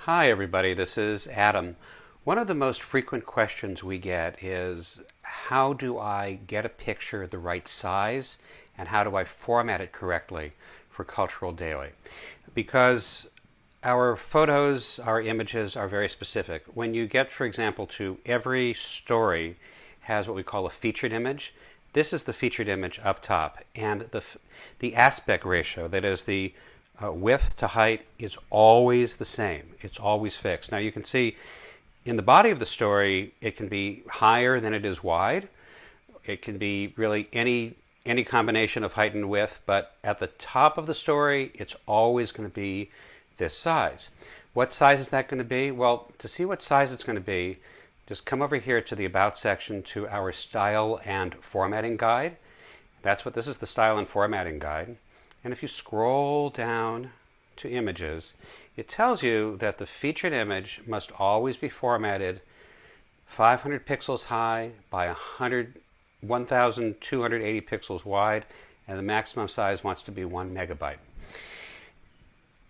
Hi, everybody. This is Adam. One of the most frequent questions we get is how do I get a picture the right size and how do I format it correctly for Cultural Daily? Because our photos, our images are very specific. When you get, for example, to every story has what we call a featured image. This is the featured image up top, and the aspect ratio, that is the width to height, is always the same. It's always fixed. Now you can see in the body of the story, it can be higher than it is wide. It can be really any combination of height and width, but at the top of the story, it's always going to be this size. What size is that going to be? Well, to see what size it's going to be, just come over here to the About section to our Style and Formatting Guide. That's what this is, the Style and Formatting Guide. And if you scroll down to Images, it tells you that the featured image must always be formatted 500 pixels high by 1,280 pixels wide, and the maximum size wants to be 1 megabyte.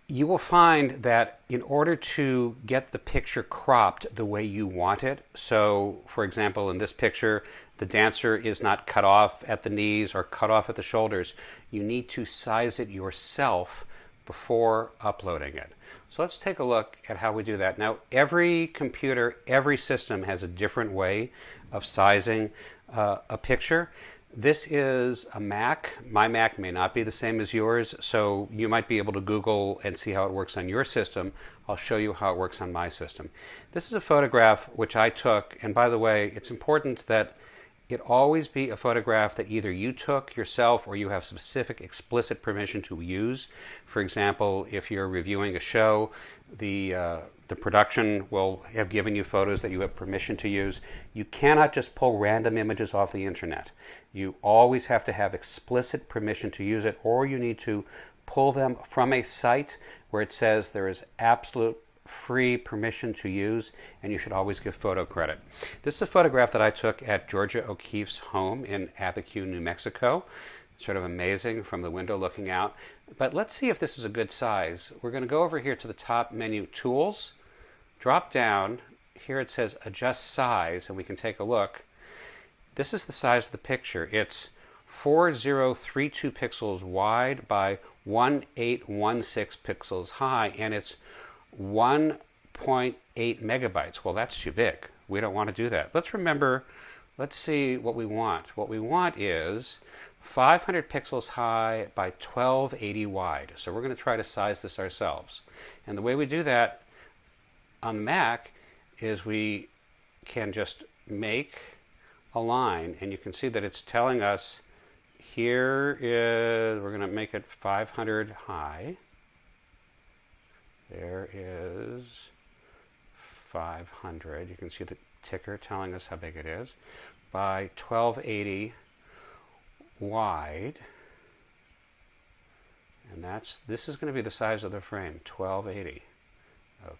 You will find that in order to get the picture cropped the way you want it, so for example in this picture the dancer is not cut off at the knees or cut off at the shoulders, you need to size it yourself before uploading it. So let's take a look at how we do that. Now every computer, every system has a different way of sizing a picture. This is a Mac. My Mac may not be the same as yours, so you might be able to Google and see how it works on your system. I'll show you how it works on my system. This is a photograph which I took, and by the way, it's important that it always be a photograph that either you took yourself or you have specific explicit permission to use. For example, if you're reviewing a show, the production will have given you photos that you have permission to use. You cannot just pull random images off the internet. You always have to have explicit permission to use it, or you need to pull them from a site where it says there is absolute free permission to use, and you should always give photo credit. This is a photograph that I took at Georgia O'Keeffe's home in Abiquiu, New Mexico. Sort of amazing from the window looking out. But let's see if this is a good size. We're going to go over here to the top menu, Tools, drop down. Here it says Adjust Size, and we can take a look. This is the size of the picture. It's 4032 pixels wide by 1816 pixels high, and it's 1.8 megabytes. Well, that's too big. We don't want to do that. Let's see what we want. What we want is 500 pixels high by 1280 wide. So we're going to try to size this ourselves. And the way we do that on the Mac is we can just make a line, and you can see that it's telling us here is, we're going to make it 500 high. There is 500. You can see the ticker telling us how big it is. By 1280 wide. And this is going to be the size of the frame, 1280.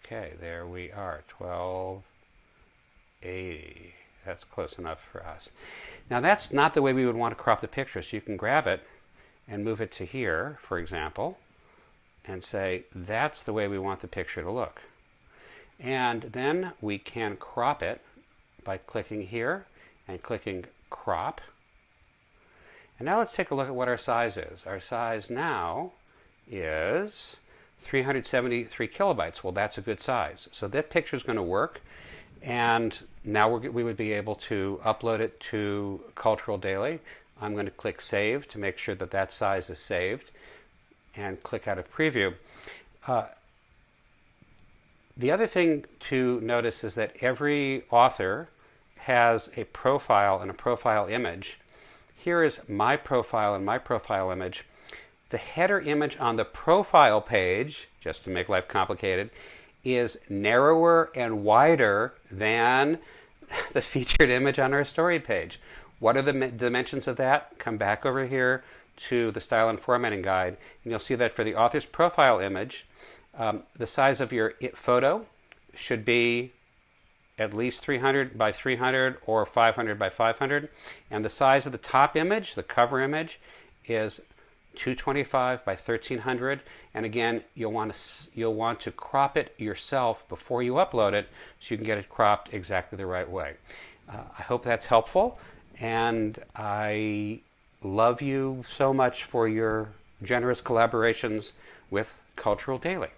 Okay, there we are, 1280. That's close enough for us. Now that's not the way we would want to crop the picture, so you can grab it and move it to here, for example, and say that's the way we want the picture to look. And then we can crop it by clicking here and clicking crop. And now let's take a look at what our size is. Our size now is 373 kilobytes. Well, that's a good size. So that picture is going to work. And now we would be able to upload it to Cultural Daily. I'm going to click Save to make sure that that size is saved, and click out of Preview. The other thing to notice is that every author has a profile and a profile image. Here is my profile and my profile image. The header image on the profile page, just to make life complicated, is narrower and wider than the featured image on our story page. What are the dimensions of that? Come back over here to the Style and Formatting Guide, and you'll see that for the author's profile image, the size of your photo should be at least 300 by 300 or 500 by 500, and the size of the top image, the cover image, is 225 by 1300, and again, you'll want to crop it yourself before you upload it so you can get it cropped exactly the right way. I hope that's helpful, and I love you so much for your generous collaborations with Cultural Daily.